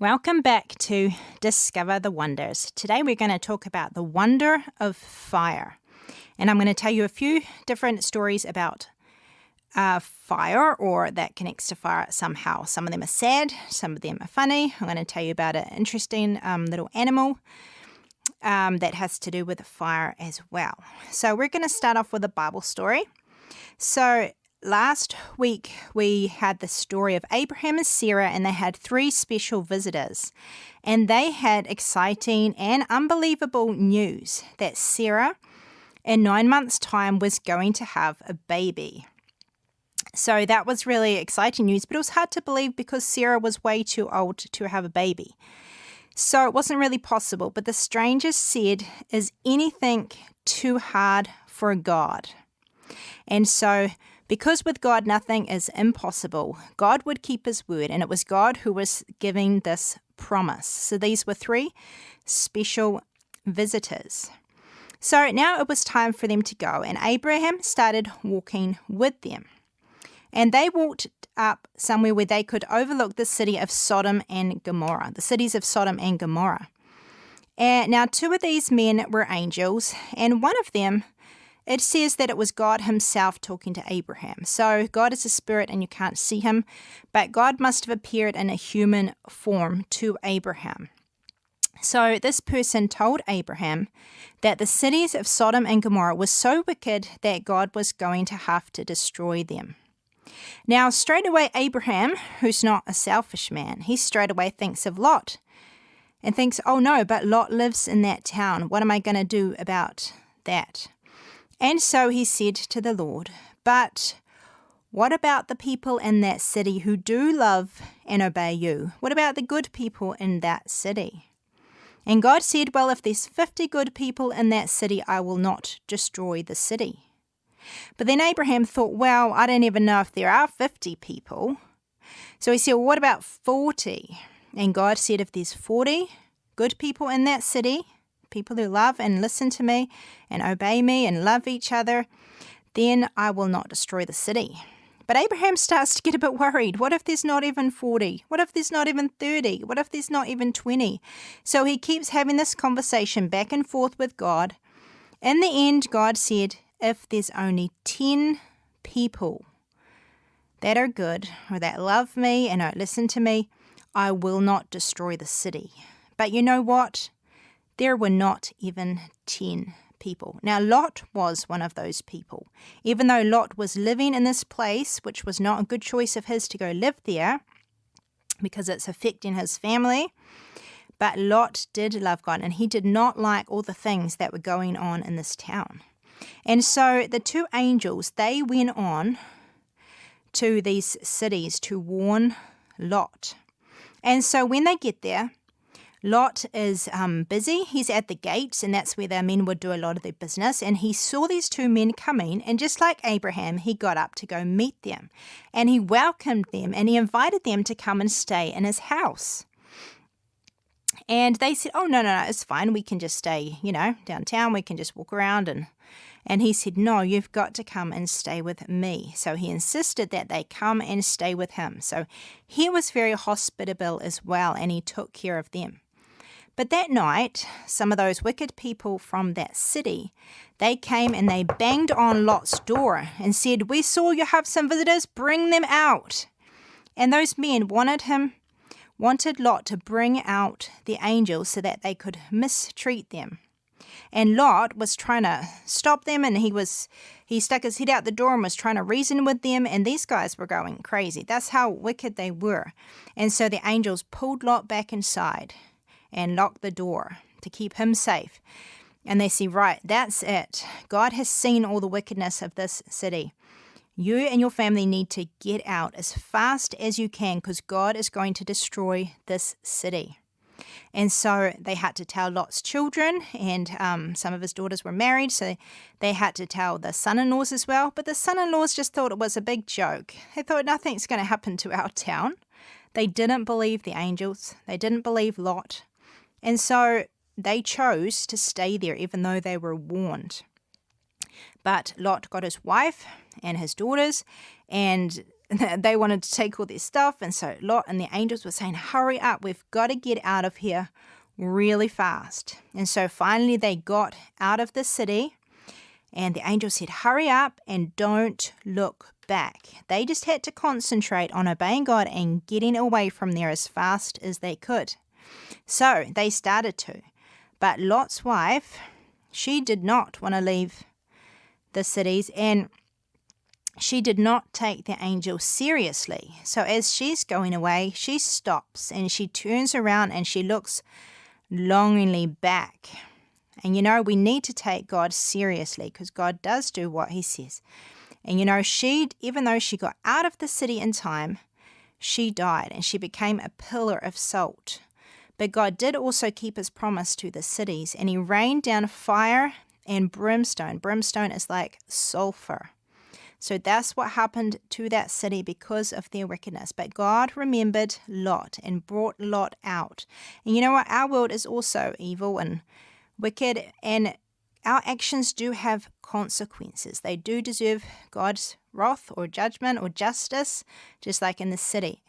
Welcome back to Discover the Wonders. Today we're going to talk about the wonder of fire. And I'm going to tell you a few different stories about fire, or that connects to fire somehow. Some of them are sad, some of them are funny. I'm going to tell you about an interesting little animal that has to do with fire as well. So we're going to start off with a Bible story. So last week we had the story of Abraham and Sarah, and they had 3 special visitors. And they had exciting and unbelievable news that Sarah, in 9 months' time, was going to have a baby. So that was really exciting news, but it was hard to believe because Sarah was way too old to have a baby. So it wasn't really possible. But the strangers said, "Is anything too hard for God?" And so, because with God nothing is impossible, God would keep his word, and it was God who was giving this promise. So these were 3 special visitors. So now it was time for them to go, and Abraham started walking with them. And they walked up somewhere where they could overlook the city of Sodom and Gomorrah, the cities of Sodom and Gomorrah. And now 2 of these men were angels, and one of them, it says that it was God himself talking to Abraham. So God is a spirit and you can't see him, but God must have appeared in a human form to Abraham. So this person told Abraham that the cities of Sodom and Gomorrah were so wicked that God was going to have to destroy them. Now, straight away, Abraham, who's not a selfish man, he straight away thinks of Lot and thinks, oh no, but Lot lives in that town. What am I going to do about that? And so he said to the Lord, but what about the people in that city who do love and obey you? What about the good people in that city? And God said, well, if there's 50 good people in that city, I will not destroy the city. But then Abraham thought, well, I don't even know if there are 50 people. So he said, well, what about 40? And God said, if there's 40 good people in that city, people who love and listen to me and obey me and love each other, then I will not destroy the city. But Abraham starts to get a bit worried. What if there's not even 40? What if there's not even 30? What if there's not even 20? So he keeps having this conversation back and forth with God. In the end, God said, if there's only 10 people that are good or that love me and don't listen to me, I will not destroy the city. But you know what? There were not even 10 people. Now, Lot was one of those people. Even though Lot was living in this place, which was not a good choice of his to go live there because it's affecting his family, but Lot did love God, and he did not like all the things that were going on in this town. And so the 2 angels, they went on to these cities to warn Lot. And so when they get there, Lot is busy. He's at the gates, and that's where their men would do a lot of their business. And he saw these 2 men coming, and just like Abraham, he got up to go meet them. And he welcomed them, and he invited them to come and stay in his house. And they said, oh, no, it's fine. We can just stay, downtown. We can just walk around. And he said, no, you've got to come and stay with me. So he insisted that they come and stay with him. So he was very hospitable as well, and he took care of them. But that night, some of those wicked people from that city, they came and they banged on Lot's door and said, we saw you have some visitors, bring them out. And those men wanted Lot to bring out the angels so that they could mistreat them. And Lot was trying to stop them, and he stuck his head out the door and was trying to reason with them, and these guys were going crazy. That's how wicked they were. And so the angels pulled Lot back inside and locked the door to keep him safe. And they say, right, that's it. God has seen all the wickedness of this city. You and your family need to get out as fast as you can, because God is going to destroy this city. And so they had to tell Lot's children, and some of his daughters were married, so they had to tell the son-in-laws as well. But the son-in-laws just thought it was a big joke. They thought nothing's going to happen to our town. They didn't believe the angels. They didn't believe Lot. And so they chose to stay there even though they were warned. But Lot got his wife and his daughters, and they wanted to take all their stuff. And so Lot and the angels were saying, hurry up, we've got to get out of here really fast. And so finally they got out of the city, and the angel said, hurry up and don't look back. They just had to concentrate on obeying God and getting away from there as fast as they could. So they started to. But Lot's wife, she did not want to leave the cities, and she did not take the angel seriously. So as she's going away, she stops and she turns around and she looks longingly back. And we need to take God seriously, because God does do what he says. And even though she got out of the city in time, she died and she became a pillar of salt. But God did also keep his promise to the cities, and he rained down fire and brimstone. Brimstone is like sulfur. So that's what happened to that city because of their wickedness. But God remembered Lot and brought Lot out. And you know what? Our world is also evil and wicked, and our actions do have consequences. They do deserve God's wrath or judgment or justice, just like in the city,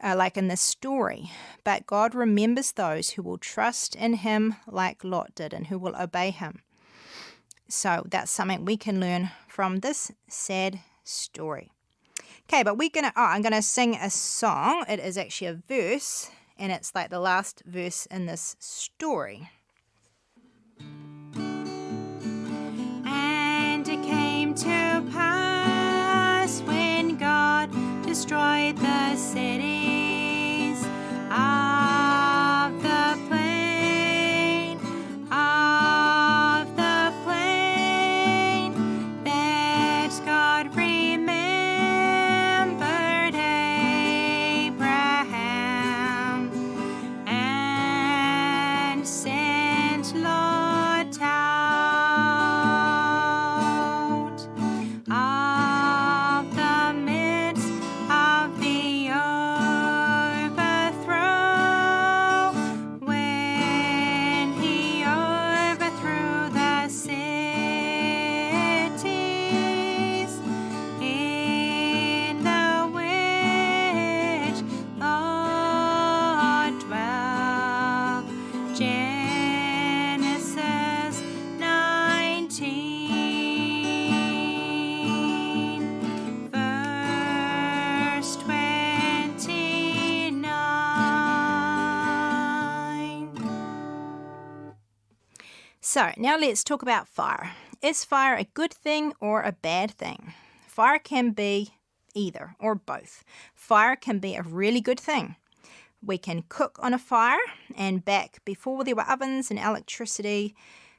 like in this story. But God remembers those who will trust in him like Lot did and who will obey him. So that's something we can learn from this sad story. Okay, but I'm going to sing a song. It is actually a verse, and it's like the last verse in this story. And it came to pass when God destroyed the cities of the plain, that God remembered Abraham and sent Lot out of the midst of the overthrow, when he overthrew the cities in the which Lot dwelt. Genesis 19, verse 29. So now let's talk about fire. Is fire a good thing or a bad thing? Fire can be either or both. Fire can be a really good thing. We can cook on a fire, and back before there were ovens and electricity,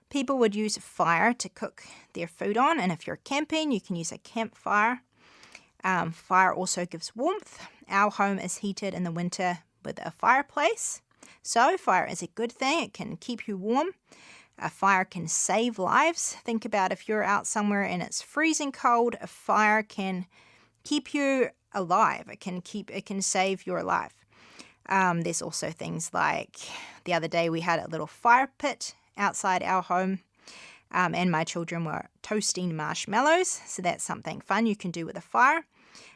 people would use fire to cook their food on. And if you're camping, you can use a campfire. Fire also gives warmth. Our home is heated in the winter with a fireplace. So fire is a good thing. It can keep you warm. A fire can save lives. Think about if you're out somewhere and it's freezing cold, a fire can keep you alive. It can save your life. There's also things like the other day we had a little fire pit outside our home, and my children were toasting marshmallows. So that's something fun you can do with a fire.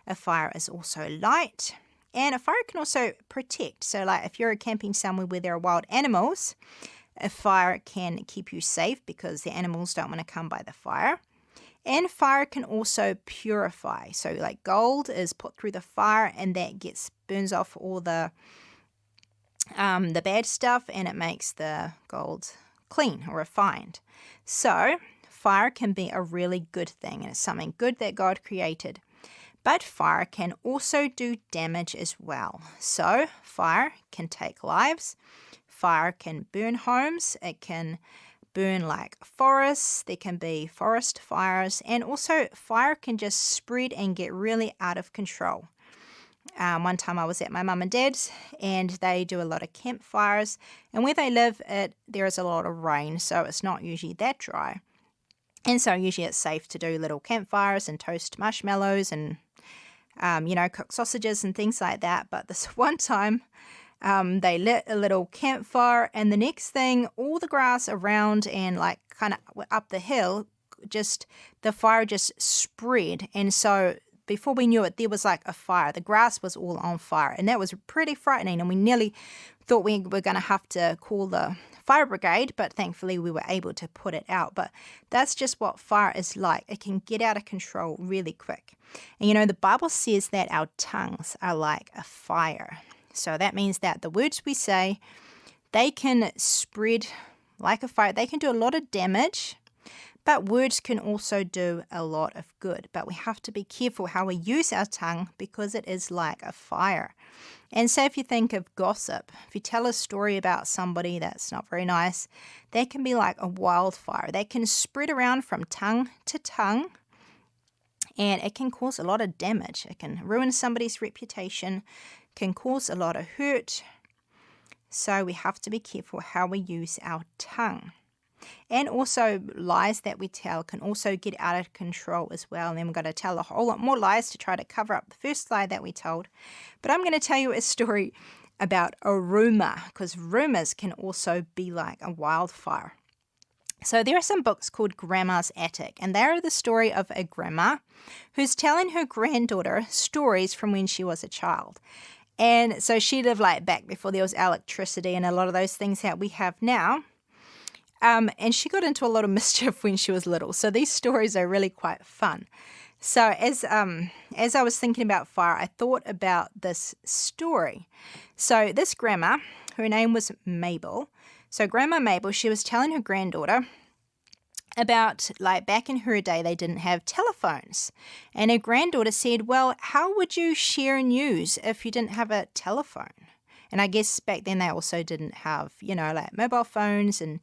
A fire is also light, and a fire can also protect. So like if you're camping somewhere where there are wild animals, a fire can keep you safe because the animals don't want to come by the fire. And fire can also purify. So like gold is put through the fire, and that burns off all the bad stuff, and it makes the gold clean or refined. So fire can be a really good thing, and it's something good that God created. But fire can also do damage as well. So fire can take lives. Fire can burn homes. It can burn like forests. There can be forest fires, and also fire can just spread and get really out of control. One time I was at my mum and dad's, and they do a lot of campfires, and where they live there is a lot of rain, so it's not usually that dry. And so usually it's safe to do little campfires and toast marshmallows and cook sausages and things like that. But this one time they lit a little campfire, and the next thing, all the grass around and like kind of up the hill, the fire just spread. And so before we knew it, there was like a fire. The grass was all on fire, and that was pretty frightening, and we nearly thought we were going to have to call the fire brigade, but thankfully we were able to put it out. But that's just what fire is like. It can get out of control really quick. And you know, the Bible says that our tongues are like a fire. So that means that the words we say, they can spread like a fire. They can do a lot of damage, but words can also do a lot of good. But we have to be careful how we use our tongue because it is like a fire. And so if you think of gossip, if you tell a story about somebody that's not very nice, that can be like a wildfire. That can spread around from tongue to tongue, and it can cause a lot of damage. It can ruin somebody's reputation, can cause a lot of hurt. So we have to be careful how we use our tongue. And also lies that we tell can also get out of control as well. And then we're going to tell a whole lot more lies to try to cover up the first lie that we told. But I'm going to tell you a story about a rumor, because rumors can also be like a wildfire. So there are some books called Grandma's Attic, and they are the story of a grandma who's telling her granddaughter stories from when she was a child. And so she lived like back before there was electricity and a lot of those things that we have now. And she got into a lot of mischief when she was little. So these stories are really quite fun. So as I was thinking about fire, I thought about this story. So this grandma, her name was Mabel. So Grandma Mabel, she was telling her granddaughter about, like, back in her day, they didn't have telephones. And her granddaughter said, well, how would you share news if you didn't have a telephone? And I guess back then they also didn't have, you know, like mobile phones and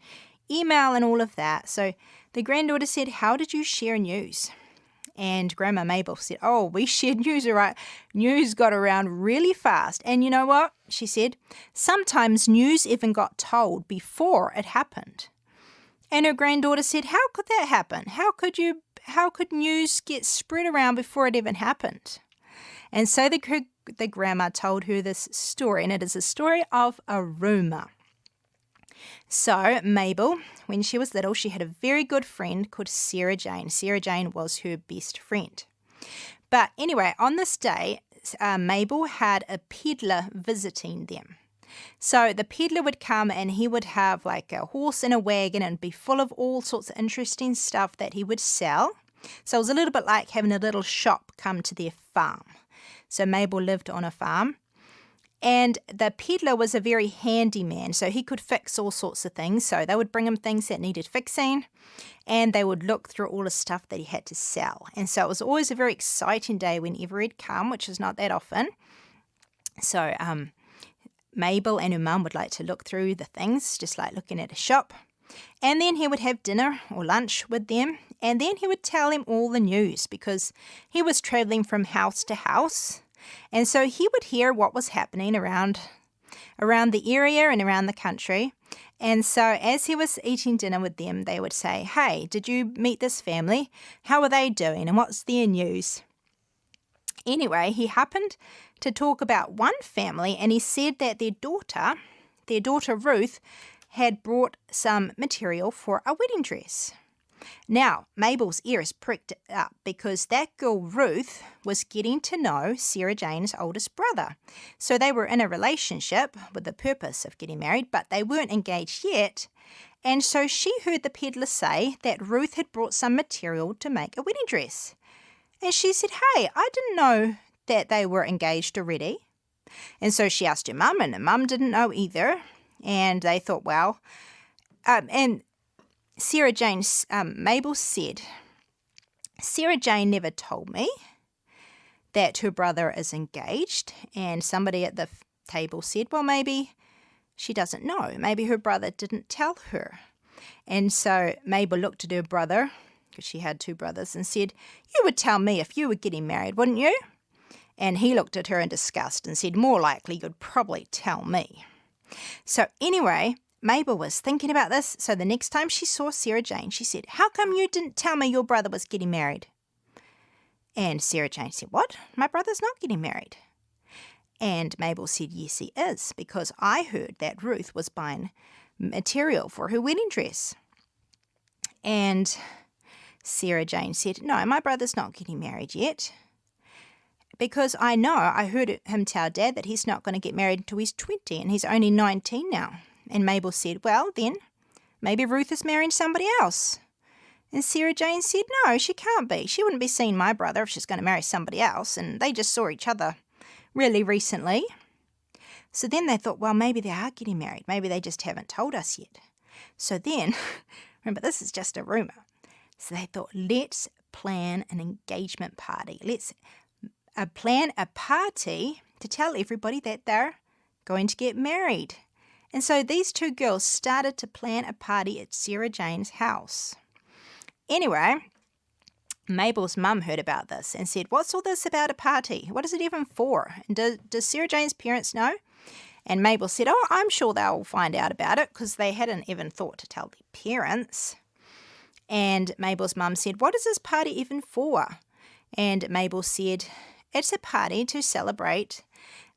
email and all of that. So the granddaughter said, how did you share news? And Grandma Mabel said, oh, we shared news, all right. News got around really fast. And you know what? She said, sometimes news even got told before it happened. And her granddaughter said, how could that happen? How could news get spread around before it even happened? And so the grandma told her this story, and it is a story of a rumor. So Mabel, when she was little, she had a very good friend called Sarah Jane. Sarah Jane was her best friend. But anyway, on this day, Mabel had a peddler visiting them. So the peddler would come and he would have like a horse and a wagon and be full of all sorts of interesting stuff that he would sell. So it was a little bit like having a little shop come to their farm. So Mabel lived on a farm. And the peddler was a very handy man, so he could fix all sorts of things. So they would bring him things that needed fixing, and they would look through all the stuff that he had to sell. And so it was always a very exciting day whenever he'd come, which is not that often. So Mabel and her mum would like to look through the things, just like looking at a shop. And then he would have dinner or lunch with them, and then he would tell them all the news because he was traveling from house to house. And so he would hear what was happening around the area and around the country. And so as he was eating dinner with them, they would say, hey, did you meet this family? How are they doing? And what's their news? Anyway, he happened to talk about one family, and he said that their daughter Ruth, had brought some material for a wedding dress. Now, Mabel's ears pricked up because that girl Ruth was getting to know Sarah Jane's oldest brother. So they were in a relationship with the purpose of getting married, but they weren't engaged yet. And so she heard the peddler say that Ruth had brought some material to make a wedding dress. And she said, hey, I didn't know that they were engaged already. And so she asked her mum, and her mum didn't know either. And they thought, well, and Sarah Jane, Mabel said, Sarah Jane never told me that her brother is engaged. And somebody at the table said, well, maybe she doesn't know. Maybe her brother didn't tell her. And so Mabel looked at her brother, because she had two brothers, and said, you would tell me if you were getting married, wouldn't you? And he looked at her in disgust and said, more likely you'd probably tell me. So anyway, Mabel was thinking about this, so the next time she saw Sarah Jane, she said, how come you didn't tell me your brother was getting married? And Sarah Jane said, what? My brother's not getting married. And Mabel said, yes, he is, because I heard that Ruth was buying material for her wedding dress. And Sarah Jane said, no, my brother's not getting married yet. because I heard him tell Dad that he's not going to get married until he's 20 and he's only 19 now. And Mabel said, well, then maybe Ruth is marrying somebody else. And Sarah Jane said, no, she can't be. She wouldn't be seeing my brother if she's going to marry somebody else. And they just saw each other really recently. So then they thought, well, maybe they are getting married. Maybe they just haven't told us yet. So then, remember, this is just a rumour. So they thought, let's plan an engagement party. Let's plan a party to tell everybody that they're going to get married. And so these two girls started to plan a party at Sarah Jane's house. Anyway, Mabel's mum heard about this and said, what's all this about a party? What is it even for? And does Sarah Jane's parents know? And Mabel said, oh, I'm sure they'll find out about it, because they hadn't even thought to tell their parents. And Mabel's mum said, what is this party even for? And Mabel said, it's a party to celebrate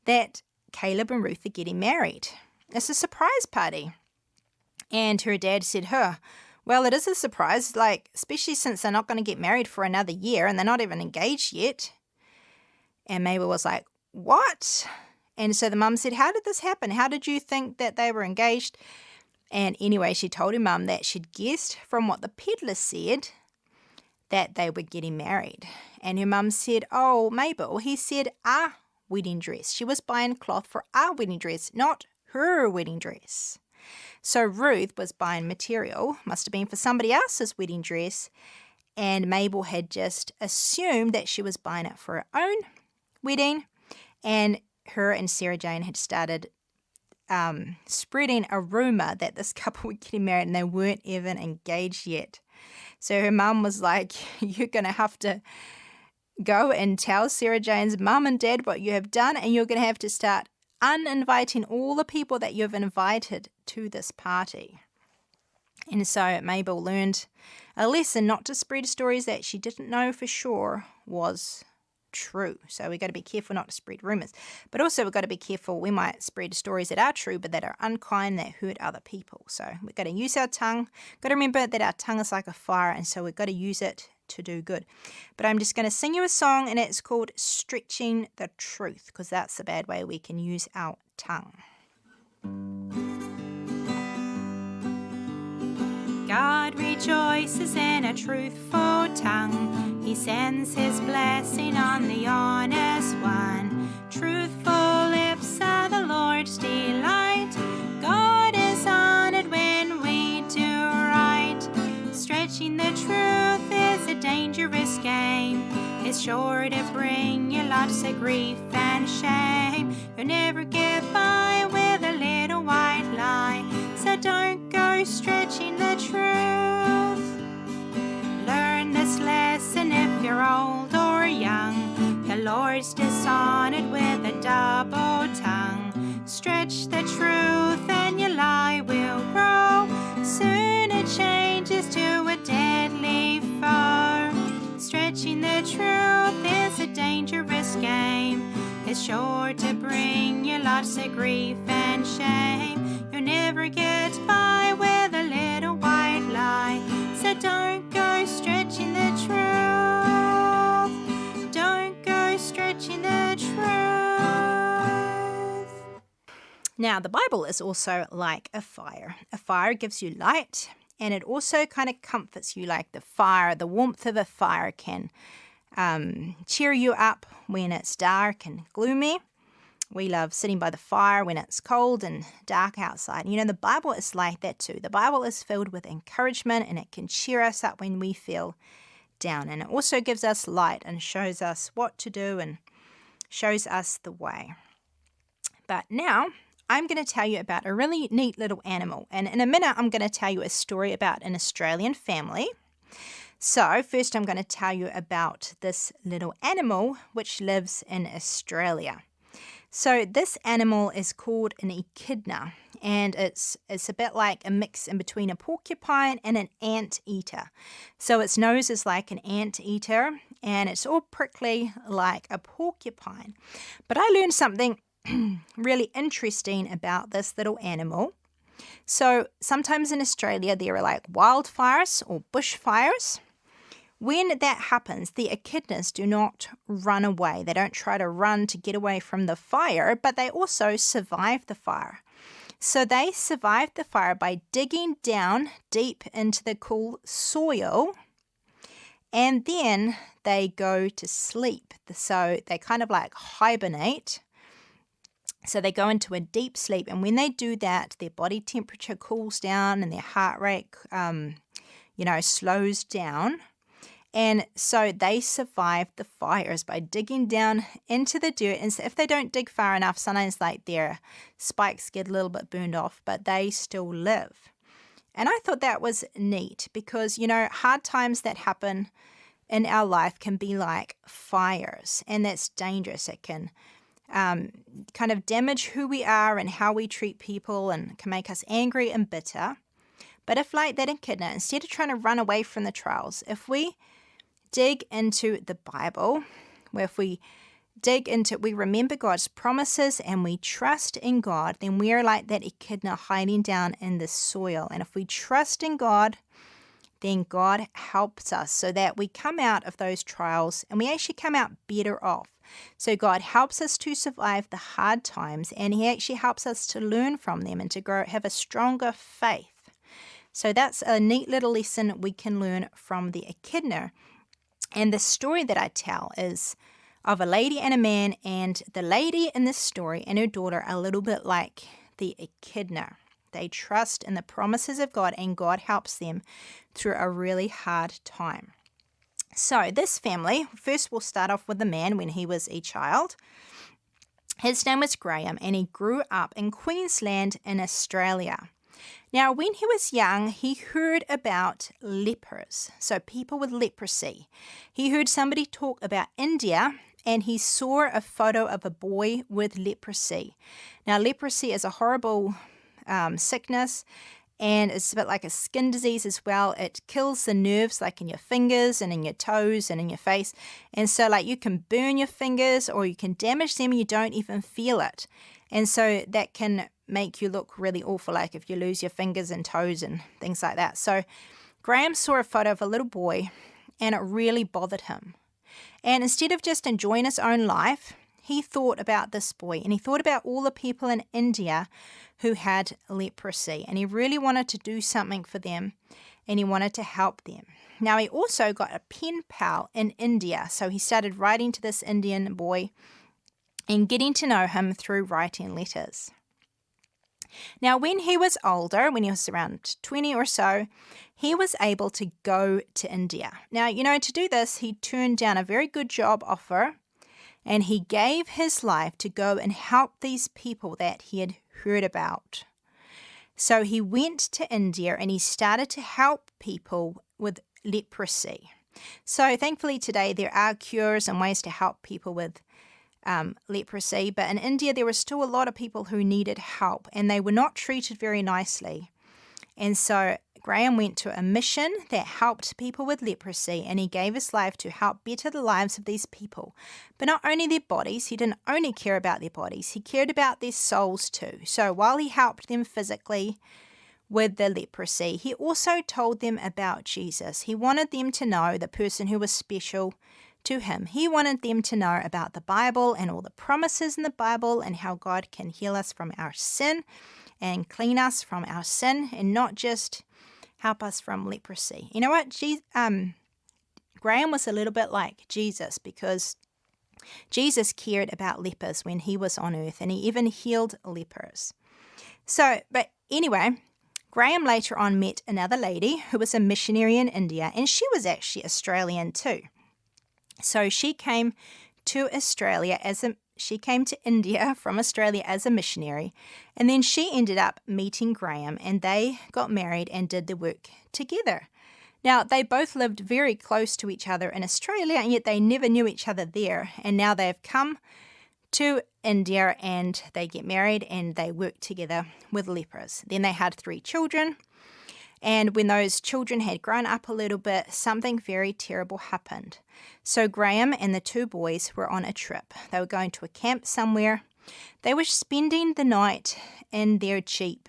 that Caleb and Ruth are getting married. It's a surprise party. And her dad said, well, it is a surprise, especially since they're not going to get married for another year and they're not even engaged yet. And Mabel was like, what? And so the mum said, how did this happen? How did you think that they were engaged? And anyway, she told her mum that she'd guessed from what the peddler said that they were getting married. And her mum said, oh, Mabel, he said a wedding dress. She was buying cloth for a wedding dress, not her wedding dress. So Ruth was buying material, must have been for somebody else's wedding dress, and Mabel had just assumed that she was buying it for her own wedding, and her and Sarah Jane had started spreading a rumour that this couple were getting married and they weren't even engaged yet. So her mum was like, you're going to have to go and tell Sarah Jane's mum and dad what you have done, and you're going to have to start uninviting all the people that you've invited to this party. And so Mabel learned a lesson not to spread stories that she didn't know for sure was true. So we've got to be careful not to spread rumours. But also we've got to be careful, we might spread stories that are true but that are unkind, that hurt other people. So we've got to use our tongue. Got to remember that our tongue is like a fire, and so we've got to use it to do good. But I'm just going to sing you a song, and it's called Stretching the Truth, because that's the bad way we can use our tongue. God rejoices in a truthful tongue. He sends his blessing on the honest one. Truthful lips are the Lord's delight. God is honored when we do right. Stretching the truth is a dangerous game. It's sure to bring you lots of grief and shame. You'll never get by with a little white lie. So don't go stretching the truth. Learn this lesson if you're old or young. The Lord's dishonored with a double tongue. Stretch the truth and your lie will grow. Soon it changes to a deadly foe. Stretching the truth is a dangerous game. It's sure to bring you lots of grief and shame. You'll never get by with a little white lie. So don't go stretching the truth. Don't go stretching the truth. Now, the Bible is also like a fire. A fire gives you light, and it also kind of comforts you, like the fire. The warmth of a fire can cheer you up when it's dark and gloomy. We love sitting by the fire when it's cold and dark outside. You know, the Bible is like that too. The Bible is filled with encouragement, and it can cheer us up when we feel down. And it also gives us light and shows us what to do and shows us the way. But now I'm going to tell you about a really neat little animal. And in a minute, I'm going to tell you a story about an Australian family. So first, I'm going to tell you about this little animal which lives in Australia. So this animal is called an echidna, and it's a bit like a mix in between a porcupine and an anteater. So its nose is like an anteater, and it's all prickly like a porcupine. But I learned something really interesting about this little animal. So sometimes in Australia there are like wildfires or bushfires When that happens, the echidnas do not run away. They don't try to run to get away from the fire, but they also survive the fire. So they survive the fire by digging down deep into the cool soil, and then they go to sleep. So they kind of like hibernate. So they go into a deep sleep, and when they do that, their body temperature cools down and their heart rate, slows down. And so they survive the fires by digging down into the dirt. And so if they don't dig far enough, sometimes like their spikes get a little bit burned off, but they still live. And I thought that was neat because, hard times that happen in our life can be like fires, and that's dangerous. It can kind of damage who we are and how we treat people, and can make us angry and bitter. But if, like that echidna, instead of trying to run away from the trials, if we dig into the Bible, where if we remember God's promises and we trust in God, then we are like that echidna hiding down in the soil. And if we trust in God, then God helps us so that we come out of those trials and we actually come out better off. So God helps us to survive the hard times, and He actually helps us to learn from them and to have a stronger faith. So that's a neat little lesson we can learn from the echidna. And the story that I tell is of a lady and a man, and the lady in this story and her daughter are a little bit like the echidna. They trust in the promises of God, and God helps them through a really hard time. So this family, first we'll start off with the man when he was a child. His name was Graham, and he grew up in Queensland in Australia. Now, when he was young, he heard about lepers, so people with leprosy. He heard somebody talk about India, and he saw a photo of a boy with leprosy. Now, leprosy is a horrible sickness, and it's a bit like a skin disease as well. It kills the nerves like in your fingers and in your toes and in your face. And so like you can burn your fingers or you can damage them and you don't even feel it. And so that can make you look really awful, like if you lose your fingers and toes and things like that. So Graham saw a photo of a little boy, and it really bothered him. And instead of just enjoying his own life, he thought about this boy, and he thought about all the people in India who had leprosy, and he really wanted to do something for them, and he wanted to help them. Now, he also got a pen pal in India, so he started writing to this Indian boy and getting to know him through writing letters. Now, when he was older, when he was around 20 or so, he was able to go to India. Now, to do this, he turned down a very good job offer, and he gave his life to go and help these people that he had heard about. So he went to India and he started to help people with leprosy. So thankfully today there are cures and ways to help people with leprosy, but in India there were still a lot of people who needed help, and they were not treated very nicely. And so Graham went to a mission that helped people with leprosy, and he gave his life to help better the lives of these people. But not only their bodies, he didn't only care about their bodies, he cared about their souls too. So while he helped them physically with the leprosy, he also told them about Jesus. He wanted them to know the person who was special to him. He wanted them to know about the Bible and all the promises in the Bible and how God can heal us from our sin and clean us from our sin, and not just help us from leprosy. You know what? Graham was a little bit like Jesus, because Jesus cared about lepers when he was on earth, and he even healed lepers. But anyway, Graham later on met another lady who was a missionary in India, and she was actually Australian too. So she came to India from Australia as a missionary, and then she ended up meeting Graham, and they got married and did the work together. Now, they both lived very close to each other in Australia, and yet they never knew each other there, and now they've come to India and they get married and they work together with lepers. Then they had 3 children. And when those children had grown up a little bit, something very terrible happened. So Graham and the 2 boys were on a trip. They were going to a camp somewhere. They were spending the night in their Jeep.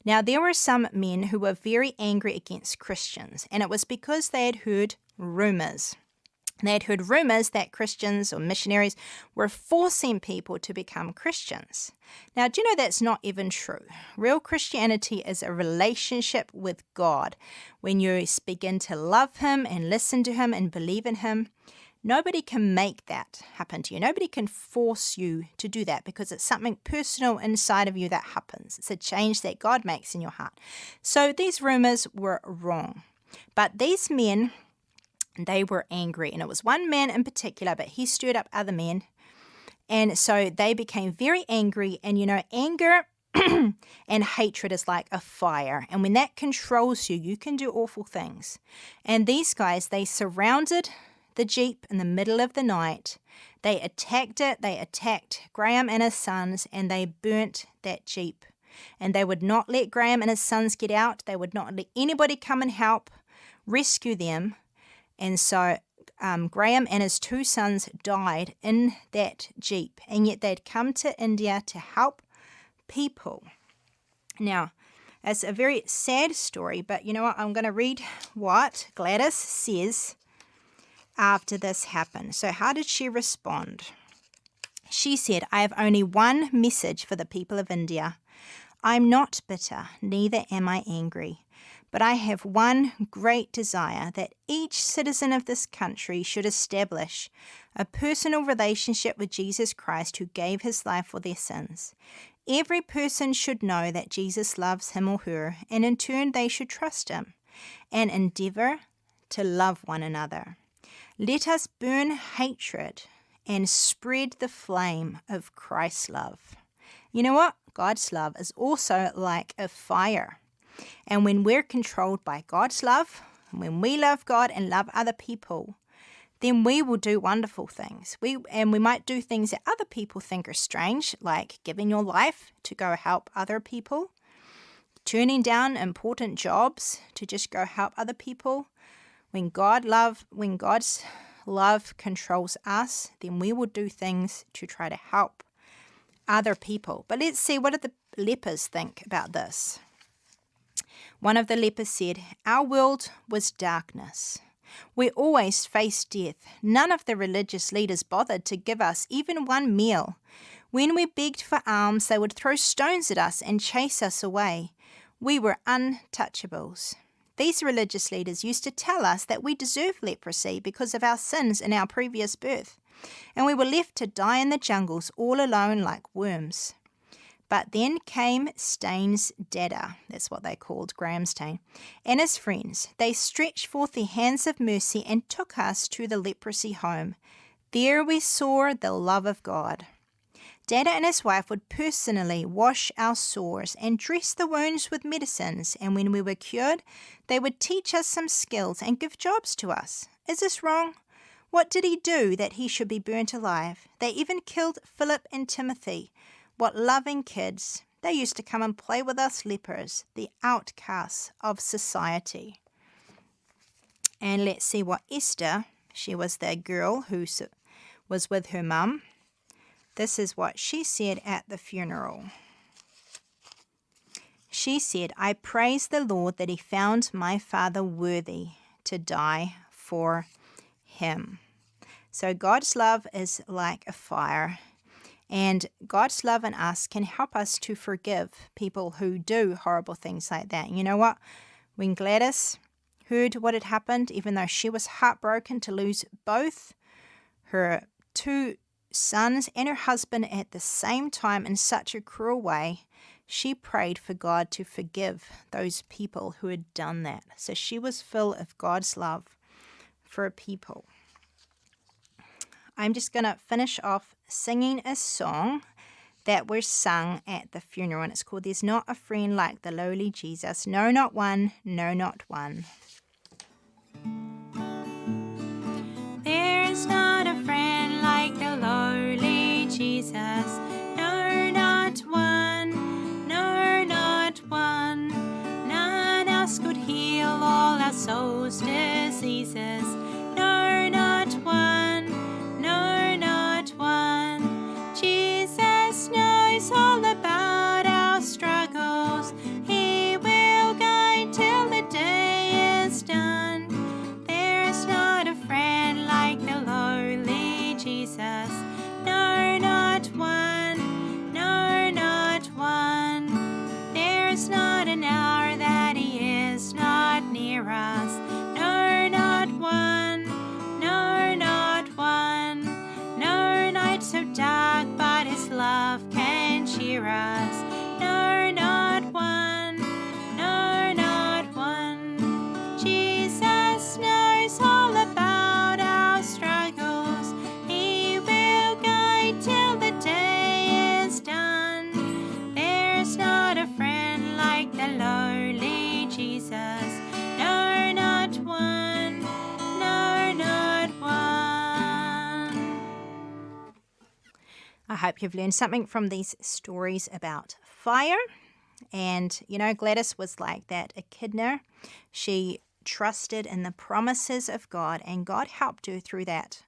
Now, there were some men who were very angry against Christians, and it was because they had heard rumors. They had heard rumors that Christians or missionaries were forcing people to become Christians. Now, do you know that's not even true? Real Christianity is a relationship with God. When you begin to love Him and listen to Him and believe in Him, nobody can make that happen to you. Nobody can force you to do that because it's something personal inside of you that happens. It's a change that God makes in your heart. So these rumors were wrong. But these men, they were angry, and it was one man in particular, but he stirred up other men, and so they became very angry. And anger and hatred is like a fire, and when that controls you, you can do awful things. And these guys, they surrounded the Jeep in the middle of the night. They attacked it. They attacked Graham and his sons, and they burnt that Jeep. And they would not let Graham and his sons get out. They would not let anybody come and help rescue them. And so Graham and his two sons died in that Jeep, and yet they'd come to India to help people. Now, it's a very sad story, but you know what? I'm going to read what Gladys says after this happened. So how did she respond? She said, "I have only one message for the people of India. I'm not bitter, neither am I angry. But I have one great desire, that each citizen of this country should establish a personal relationship with Jesus Christ, who gave His life for their sins. Every person should know that Jesus loves him or her, and in turn they should trust Him and endeavor to love one another. Let us burn hatred and spread the flame of Christ's love." You know what? God's love is also like a fire. And when we're controlled by God's love, when we love God and love other people, then we will do wonderful things. We might do things that other people think are strange, like giving your life to go help other people, turning down important jobs to just go help other people. When God's love controls us, then we will do things to try to help other people. But let's see, what did the lepers think about this? One of the lepers said, "Our world was darkness. We always faced death. None of the religious leaders bothered to give us even one meal. When we begged for alms, they would throw stones at us and chase us away. We were untouchables. These religious leaders used to tell us that we deserved leprosy because of our sins in our previous birth, and we were left to die in the jungles all alone like worms." But then came Staine's dada, that's what they called Graham Staine, and his friends. They stretched forth their hands of mercy and took us to the leprosy home. There we saw the love of God. Dada and his wife would personally wash our sores and dress the wounds with medicines, and when we were cured, they would teach us some skills and give jobs to us. Is this wrong? What did he do that he should be burnt alive? They even killed Philip and Timothy. What loving kids. They used to come and play with us lepers, the outcasts of society. And let's see what Esther, she was the girl who was with her mum. This is what she said at the funeral. She said, "I praise the Lord that He found my father worthy to die for him." So God's love is like a fire. And God's love in us can help us to forgive people who do horrible things like that. You know what? When Gladys heard what had happened, even though she was heartbroken to lose both her two sons and her husband at the same time in such a cruel way, she prayed for God to forgive those people who had done that. So she was full of God's love for people. I'm just going to finish off singing a song that was sung at the funeral, and it's called "There's Not a Friend Like the Lowly Jesus. No, not one, no, not one." There is not a friend like the lowly Jesus. No, not one, no, not one. None else could heal all our soul's diseases. No, not one, no, not one. Jesus knows all about our struggles. He will guide till the day is I hope you've learned something from these stories about fire. And, Gladys was like that echidna. She trusted in the promises of God, and God helped her through that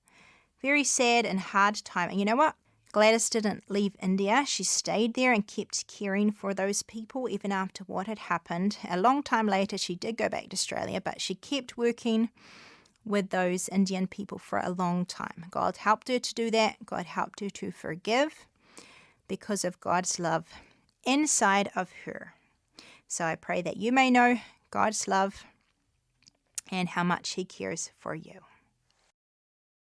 very sad and hard time. And you know what? Gladys didn't leave India. She stayed there and kept caring for those people even after what had happened. A long time later, she did go back to Australia, but she kept working with those Indian people for a long time. God helped her to do that. God helped her to forgive because of God's love inside of her. So I pray that you may know God's love and how much He cares for you.